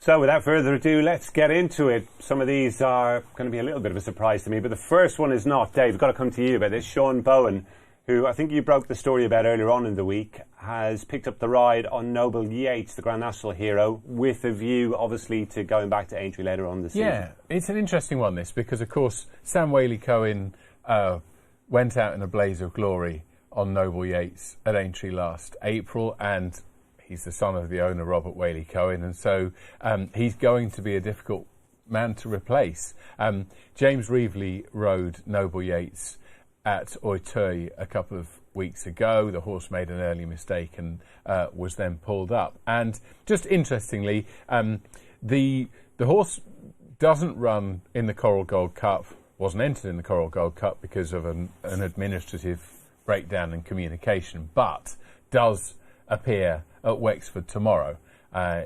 So without further ado, let's get into it. Some of these are going to be a little bit of a surprise to me, but the first one is not. Dave, I've got to come to you about this. Sean Bowen, who I think you broke the story about earlier on in the week, has picked up the ride on Noble Yates, the Grand National hero, with a view, obviously, to going back to Aintree later on this season. Yeah, it's an interesting one, this, because, of course, Sam Whaley-Cohen went out in a blaze of glory on Noble Yates at Aintree last April, and he's the son of the owner, Robert Whaley-Cohen, and so he's going to be a difficult man to replace. James Reevely rode Noble Yates at Auteuil a couple of weeks ago. The horse made an early mistake and was then pulled up. And just interestingly, the horse doesn't run in the Coral Gold Cup, wasn't entered in the Coral Gold Cup because of an administrative breakdown in communication, but does appear at Wexford tomorrow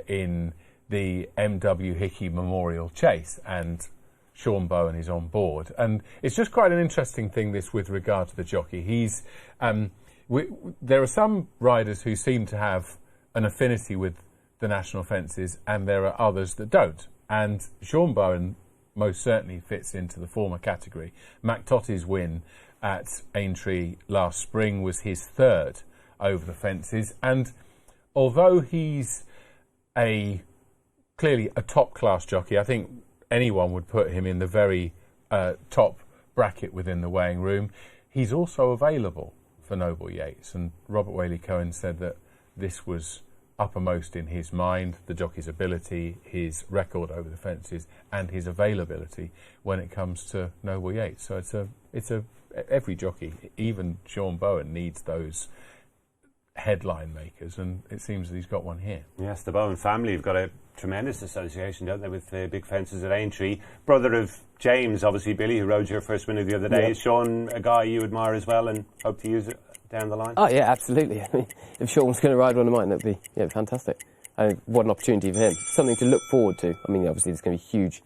in the M.W. Hickey Memorial Chase, and Sean Bowen is on board. And it's just quite an interesting thing, this, with regard to the jockey. He's there are some riders who seem to have an affinity with the national fences, and there are others that don't. And Sean Bowen most certainly fits into the former category. Mac Totty's win at Aintree last spring was his third over the fences, and although he's clearly a top-class jockey, I think anyone would put him in the very top bracket within the weighing room, he's also available for Noble Yates. And Robert Whaley-Cohen said that this was uppermost in his mind, the jockey's ability, his record over the fences, and his availability when it comes to Noble Yates. So every jockey, even Sean Bowen, needs those headline makers, and it seems that he's got one here. Yes, the Bowen family have got a tremendous association, don't they, with the big fences at Aintree. Brother of James, obviously, Billy, who rode your first winner the other day. Is Sean a guy you admire as well and hope to use it down the line? Oh yeah, absolutely. I mean, if Sean was going to ride one of mine, that'd be fantastic. What an opportunity for him. Something to look forward to. I mean, obviously there's going to be huge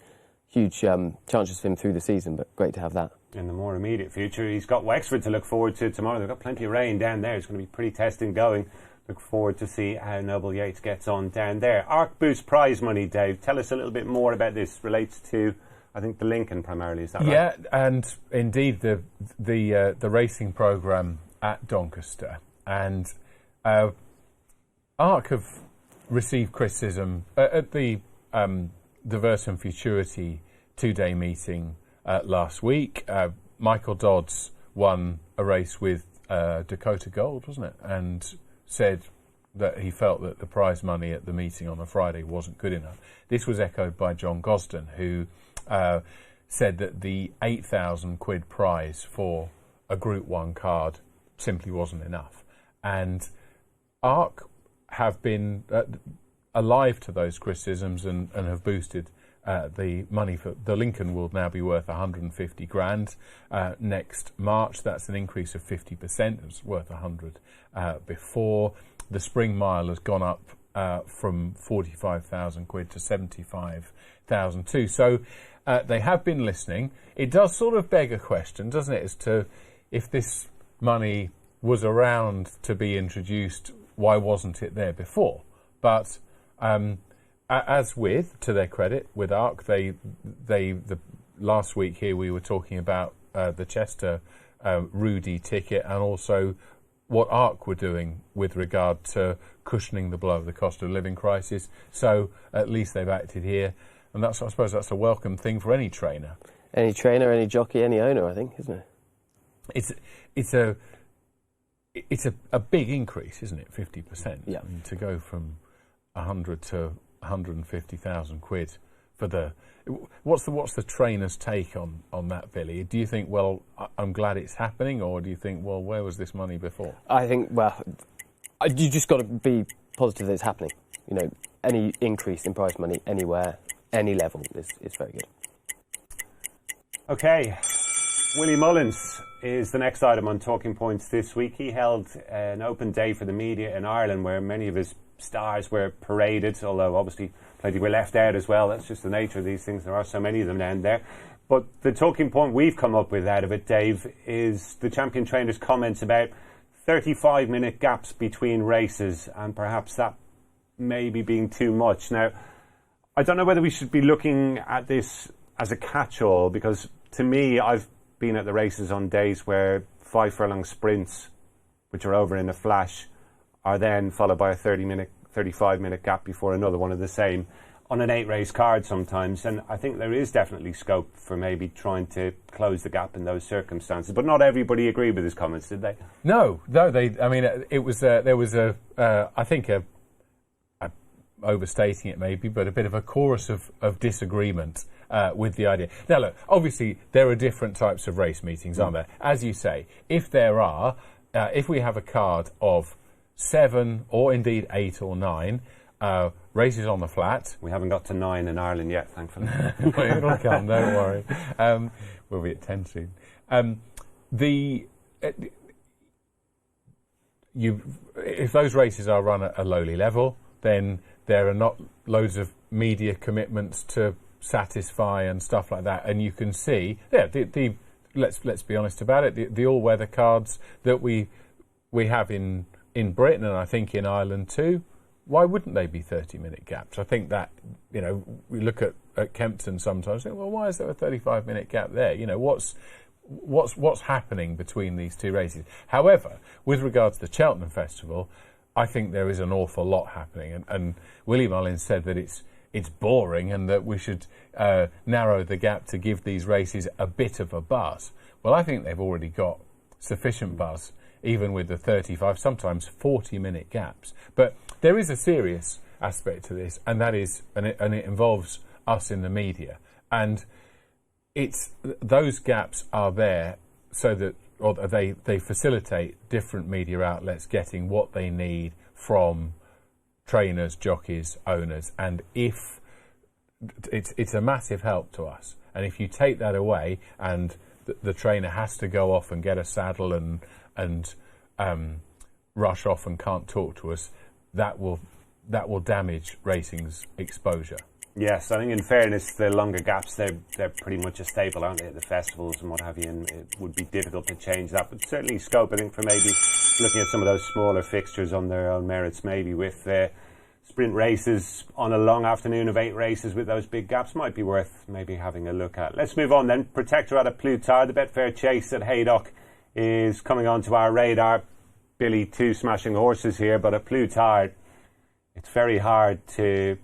chances for him through the season, but great to have that. In the more immediate future, he's got Wexford to look forward to tomorrow. They've got plenty of rain down there. It's going to be pretty testing going. Look forward to see how Noble Yates gets on down there. Arc Boost prize money, Dave. Tell us a little bit more about this. Relates to, I think, the Lincoln primarily. Is that right? Yeah, and indeed the racing programme at Doncaster. And Arc have received criticism at the Versum Futurity two-day meeting last week. Michael Dodds won a race with Dakota Gold, wasn't it? And said that he felt that the prize money at the meeting on the Friday wasn't good enough. This was echoed by John Gosden, who said that the £8,000 prize for a Group 1 card simply wasn't enough. And Arc have been alive to those criticisms and have boosted the money for the Lincoln will now be worth 150 grand next March. That's an increase of 50%. It was worth 100 before. The Spring Mile has gone up from 45,000 quid to 75,000 too. So they have been listening. It does sort of beg a question, doesn't it, as to if this money was around to be introduced, why wasn't it there before? But as with, to their credit, with Arc, the last week here we were talking about the Chester Rudy ticket and also what Arc were doing with regard to cushioning the blow of the cost of living crisis. So at least they've acted here, and I suppose that's a welcome thing for any trainer. Any trainer, any jockey, any owner, I think, isn't it? It's a big increase, isn't it? 50%. Yeah. I mean, to go from 100 to 150,000 quid for the. What's the trainer's take on that, Billy? Do you think, well, I'm glad it's happening, or do you think, well, where was this money before? I think, well, you just got to be positive that it's happening. You know, any increase in prize money anywhere, any level is very good. Okay, Willie Mullins is the next item on Talking Points this week. He held an open day for the media in Ireland where many of his stars were paraded, although obviously plenty were left out as well. That's just the nature of these things. There are so many of them down there. But the talking point we've come up with out of it, Dave, is the champion trainer's comments about 35-minute gaps between races, and perhaps that maybe being too much. Now, I don't know whether we should be looking at this as a catch-all, because to me, I've been at the races on days where 5 furlong sprints, which are over in a flash, are then followed by a 35-minute gap before another one of the same on an 8-race card sometimes. And I think there is definitely scope for maybe trying to close the gap in those circumstances. But not everybody agreed with his comments, did they? No. I mean, it was there was I think overstating it maybe, but a bit of a chorus of disagreement with the idea. Now, look, obviously there are different types of race meetings, aren't there? As you say, if we have a card of 7 or indeed 8 or 9 races on the flat. We haven't got to 9 in Ireland yet, thankfully. It'll come, don't worry. We'll be at 10 soon. If those races are run at a lowly level, then there are not loads of media commitments to satisfy and stuff like that. And you can see, let's be honest about it, the all-weather cards that we have in Britain, and I think in Ireland too, why wouldn't they be 30-minute gaps? I think that, we look at Kempton sometimes and think, well, why is there a 35-minute gap there? What's happening between these two races? However, with regards to the Cheltenham Festival, I think there is an awful lot happening, and Willie Mullins said that it's boring and that we should narrow the gap to give these races a bit of a buzz. Well, I think they've already got sufficient buzz, even with the 35, sometimes 40-minute gaps. But there is a serious aspect to this, and that is, and it involves us in the media. And those gaps are there so that, or they facilitate different media outlets getting what they need from trainers, jockeys, owners. And if it's a massive help to us, and if you take that away, and the trainer has to go off and get a saddle and rush off and can't talk to us, that will damage racing's exposure. Yes, I think in fairness, the longer gaps, they're pretty much a staple, aren't they, at the festivals and what have you, and it would be difficult to change that. But certainly scope, I think, for maybe looking at some of those smaller fixtures on their own merits, maybe with sprint races on a long afternoon of 8 races with those big gaps, might be worth maybe having a look at. Let's move on then. Protectorate at Plutard, the Betfair Chase at Haydock is coming onto our radar. Billy, 2 smashing horses here, but at Plutard, it's very hard to,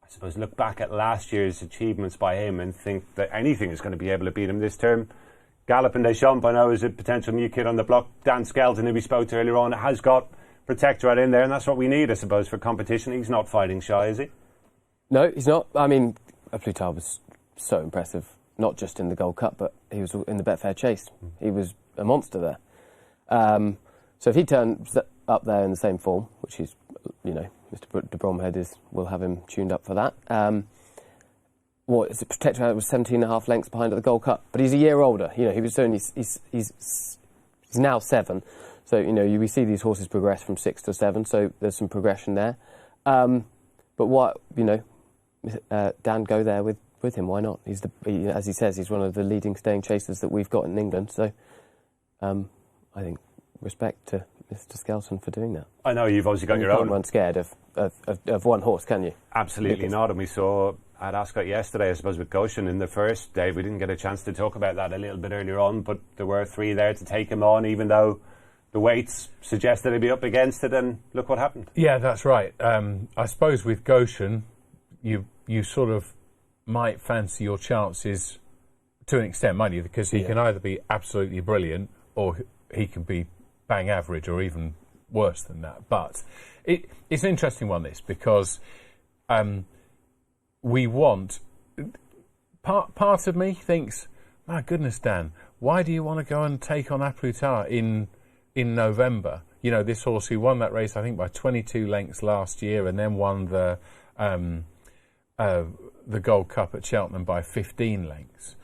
I suppose, look back at last year's achievements by him and think that anything is going to be able to beat him this term. Gallop and Deschamps, I know, is a potential new kid on the block. Dan Skelton, who we spoke to earlier on, has got Protectorate in there, and that's what we need, I suppose, for competition. He's not fighting shy, is he? No, he's not. I mean, Plutard was so impressive, not just in the Gold Cup, but he was in the Betfair Chase. He was a monster there. So if he turns up there in the same form, which is, Mr. de Bromhead will have him tuned up for that. Protectorate was 17.5 lengths behind at the Gold Cup, but he's a year older. He was only he's now 7. So we see these horses progress from 6 to 7. So there's some progression there. But Dan, go there with him. Why not? As he says, he's one of the leading staying chasers that we've got in England. So I think respect to Mr. Skelton for doing that. I know you've obviously got your own. You can't run scared of one horse, can you? Absolutely not. And we saw at Ascot yesterday, I suppose, with Goshen in the first day. We didn't get a chance to talk about that a little bit earlier on, but there were 3 there to take him on, even though the weights suggested he'd be up against it, and look what happened. Yeah, that's right. I suppose with Goshen, you sort of might fancy your chances to an extent, might you? Because he can either be absolutely brilliant or he can be bang average or even worse than that. But it's an interesting one, this, because we want... Part of me thinks, my goodness, Dan, why do you want to go and take on A Plus Tard in November? This horse who won that race, I think, by 22 lengths last year, and then won the Gold Cup at Cheltenham by 15 lengths.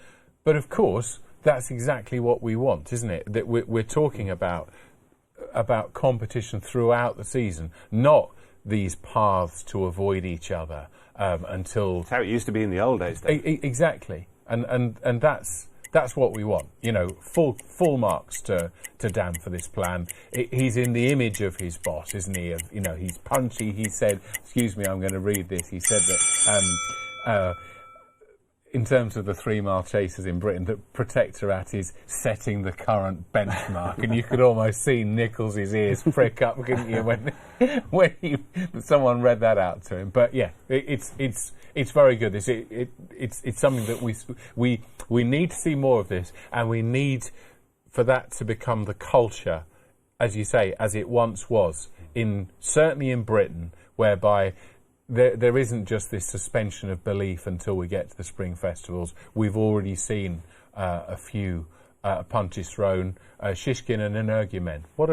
But of course, that's exactly what we want, isn't it? That we're talking about competition throughout the season, not these paths to avoid each other until... That's how it used to be in the old days, though. Exactly. And That's what we want. You know, full marks to Dan for this plan. He's in the image of his boss, isn't he? You know, he's punchy. He said, excuse me, I'm going to read this. He said that in terms of the 3 mile chasers in Britain, that Protectorat is setting the current benchmark. And you could almost see Nichols's ears prick up, couldn't you, when someone read that out to him. But yeah, it's very good. It's something that we need to see more of this, and we need for that to become the culture, as you say, as it once was, certainly in Britain, whereby there isn't just this suspension of belief until we get to the spring festivals. We've already seen a few punches thrown, Shishkin and Energumen. What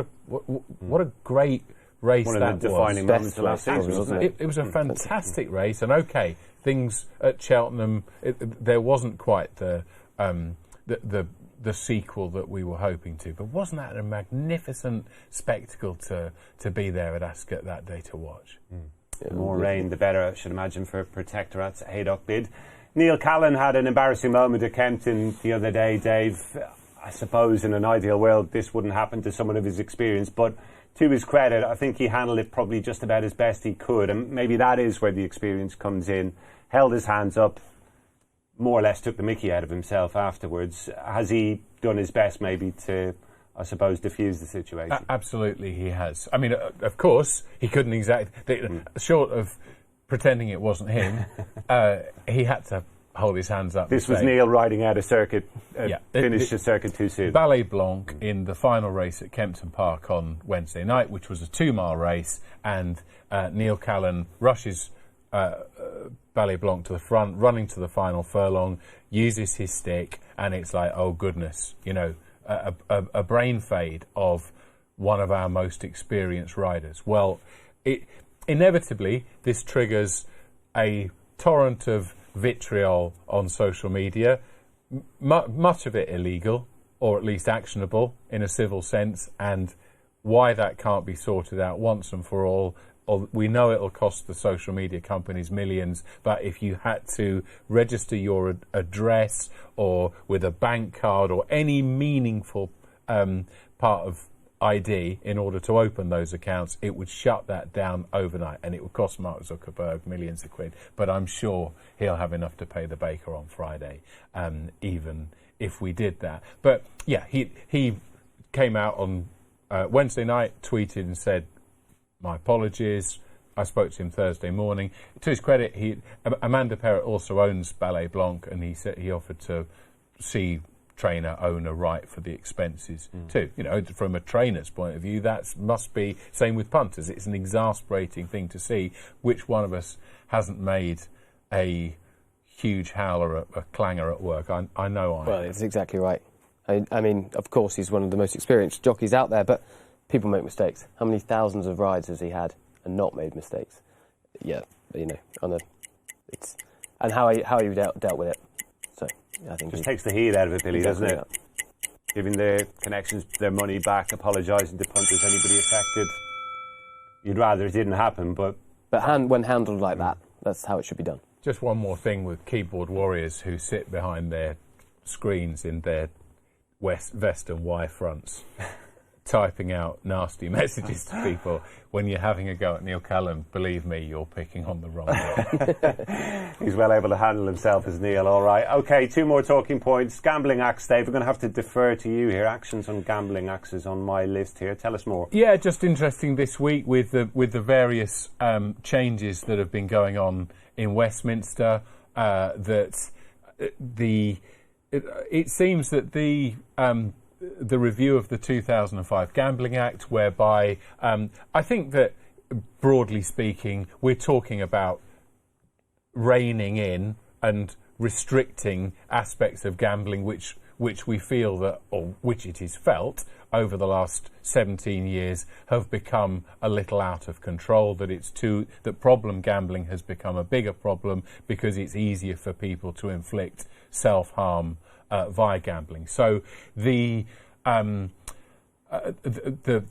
a great race One that of the defining moments of last season, wasn't it? It was a fantastic race, and okay, things at Cheltenham, there wasn't quite the sequel that we were hoping to, but wasn't that a magnificent spectacle to be there at Ascot that day to watch? The more rain, the better, I should imagine, for Protectorat's Haydock bid. Neil Callan had an embarrassing moment at Kempton the other day, Dave. I suppose in an ideal world this wouldn't happen to someone of his experience, but to his credit, I think he handled it probably just about as best he could, and maybe that is where the experience comes in. Held his hands up, more or less took the mickey out of himself afterwards. Has he done his best maybe to, I suppose, diffuse the situation? Absolutely, he has. I mean, of course, he couldn't exactly, short of pretending it wasn't him, he had to hold his hands up. This was Neil riding out a circuit, finished a circuit too soon. Ballet Blanc in the final race at Kempton Park on Wednesday night, which was a 2 mile race, and Neil Callan rushes Ballet Blanc to the front, running to the final furlong, uses his stick, and it's like, oh goodness, you know, a brain fade of one of our most experienced riders. Well, inevitably, this triggers a torrent of vitriol on social media, much of it illegal, or at least actionable in a civil sense, and why that can't be sorted out once and for all. We know it'll cost the social media companies millions, but if you had to register your address or with a bank card or any meaningful part of ID in order to open those accounts, it would shut that down overnight, and it would cost Mark Zuckerberg millions of quid. But I'm sure he'll have enough to pay the baker on Friday, even if we did that. But yeah, he came out on Wednesday night, tweeted and said, my apologies. I spoke to him Thursday morning. To his credit, Amanda Perrott also owns Ballet Blanc, and he said he offered to see owner right for the expenses too. You know, from a trainer's point of view, that must be same with punters. It's an exasperating thing to see. Which one of us hasn't made a huge howler, a clanger at work? I know I. Well, it's exactly right. I mean, of course, he's one of the most experienced jockeys out there, but people make mistakes. How many thousands of rides has he had and not made mistakes? Yeah, you know, and how he dealt with it. So I think just takes the heat out of it, Billy, exactly, doesn't it? Yeah. Giving the connections their money back, apologising to punters, anybody affected. You'd rather it didn't happen, but when handled like that, that's how it should be done. Just one more thing with keyboard warriors who sit behind their screens in their vest and Y fronts. Typing out nasty messages to people. When you're having a go at Neil Callan, believe me, you're picking on the wrong one. He's well able to handle himself as Neil, all right. OK, 2 more talking points. Gambling acts, Dave. We're going to have to defer to you here. Actions on gambling acts is on my list here. Tell us more. Yeah, just interesting this week with the various changes that have been going on in Westminster. It seems that the review of the 2005 Gambling Act, whereby I think that, broadly speaking, we're talking about reining in and restricting aspects of gambling which we feel that, or which it is felt, over the last 17 years have become a little out of control, that problem gambling has become a bigger problem because it's easier for people to inflict self-harm via gambling. So the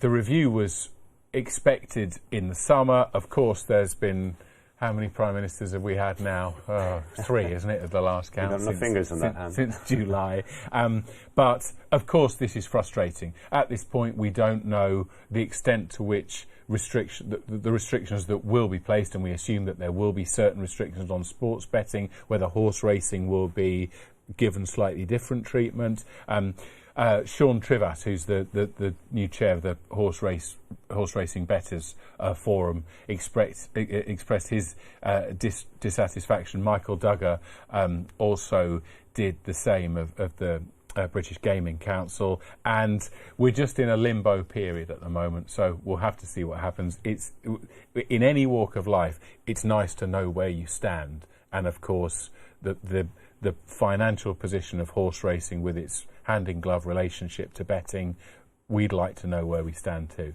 review was expected in the summer. Of course, there's been how many prime ministers have we had now? 3, isn't it, at the last count? You've got no fingers on that hand. Since July. But, of course, this is frustrating. At this point, we don't know the extent to which the restrictions that will be placed, and we assume that there will be certain restrictions on sports betting, whether horse racing will be given slightly different treatment. Sean Trivat, who's the new chair of the horse racing bettors forum, expressed his dissatisfaction. Michael Duggar also did the same of the British Gaming Council, and we're just in a limbo period at the moment, so we'll have to see what happens. It's in any walk of life, it's nice to know where you stand, and of course the financial position of horse racing with its hand-in-glove relationship to betting, we'd like to know where we stand too.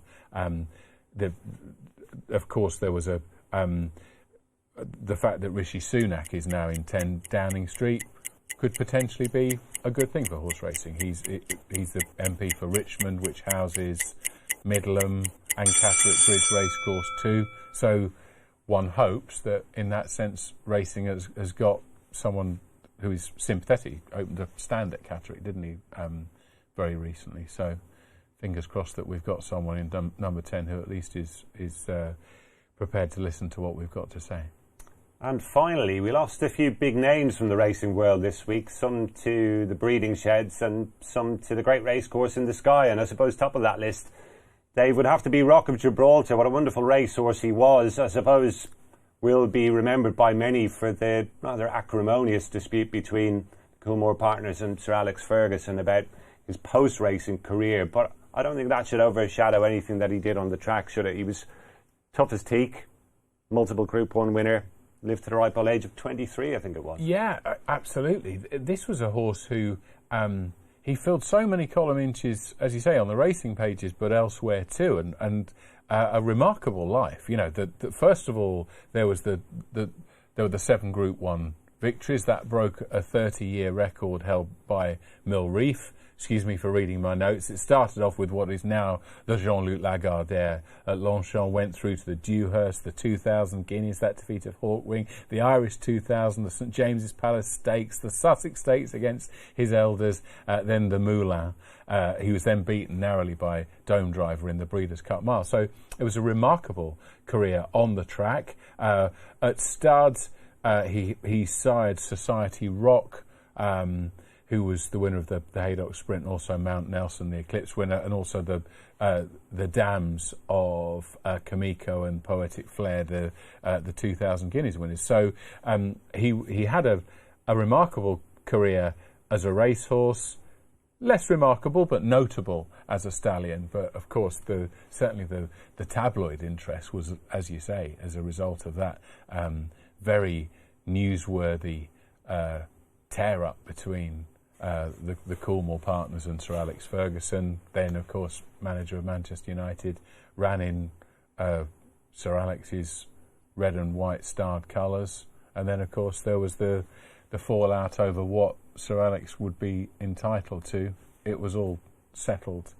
Of course, there was the fact that Rishi Sunak is now in 10 Downing Street could potentially be a good thing for horse racing. He's the MP for Richmond, which houses Middleham and Catterick Bridge Racecourse too. So one hopes that in that sense racing has got someone who is sympathetic. He opened a stand at Catterick, didn't he, very recently. So fingers crossed that we've got someone in number 10 who at least is prepared to listen to what we've got to say. And finally, we lost a few big names from the racing world this week, some to the breeding sheds and some to the great racecourse in the sky. And I suppose top of that list, Dave, would have to be Rock of Gibraltar. What a wonderful racehorse he was. I suppose will be remembered by many for the rather acrimonious dispute between Coolmore partners and Sir Alex Ferguson about his post-racing career. But I don't think that should overshadow anything that he did on the track, should it? He was tough as teak, multiple Group 1 winner, lived to the ripe old age of 23, I think it was. Yeah, absolutely. This was a horse who he filled so many column inches, as you say, on the racing pages, but elsewhere too, and a remarkable life. You know, first of all, there were the 7 Group 1 victories that broke a 30-year record held by Mill Reef. Excuse me for reading my notes. It started off with what is now the Jean-Luc Lagardère at Longchamp, went through to the Dewhurst, the 2,000 guineas, that defeat of Hawkwing, the Irish 2,000, the St James's Palace Stakes, the Sussex Stakes against his elders, then the Moulin. He was then beaten narrowly by Dome Driver in the Breeders' Cup Mile. So it was a remarkable career on the track. At studs, he sired Society Rock, who was the winner of the Haydock Sprint, and also Mount Nelson, the Eclipse winner, and also the dams of Kamiko and Poetic Flair, the 2,000 guineas winners. So he had a remarkable career as a racehorse, less remarkable but notable as a stallion. But of course, certainly the tabloid interest was, as you say, as a result of that very newsworthy tear-up between the Coolmore partners and Sir Alex Ferguson, then of course manager of Manchester United, ran in Sir Alex's red and white starred colours, and then of course there was the fallout over what Sir Alex would be entitled to. It was all settled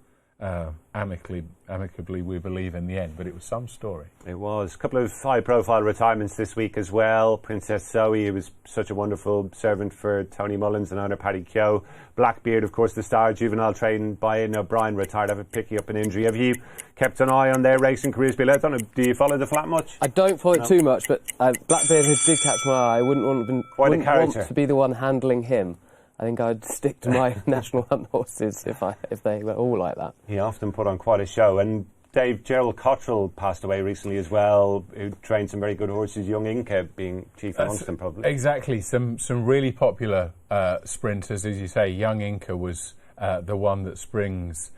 amicably, we believe, in the end, but it was some story. It was. A couple of high-profile retirements this week as well. Princess Zoe, who was such a wonderful servant for Tony Mullins and owner Paddy Keogh. Blackbeard, of course, the star juvenile trained by Aidan O'Brien, retired after picking up an injury. Have you kept an eye on their racing careers, Bill? I don't know, do you follow the flat much? I don't follow it too much, but Blackbeard did catch my eye. I wouldn't want to be the one handling him. I think I'd stick to my national hunt horses if they were all like that. He often put on quite a show. And Dave, Gerald Cottrell passed away recently as well, who trained some very good horses, Young Inca being chief amongst them probably. Exactly, some really popular sprinters, as you say. Young Inca was the one that springs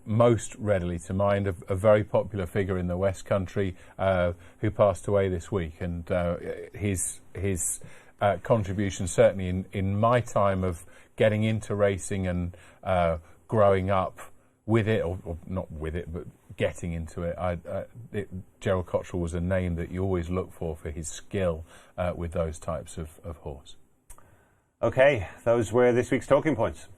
most readily to mind, a very popular figure in the West Country who passed away this week, and his contribution, certainly in my time of getting into racing and growing up with it, or not with it, but getting into it, Gerald Cottrell was a name that you always look for his skill with those types of horse. OK, those were this week's talking points.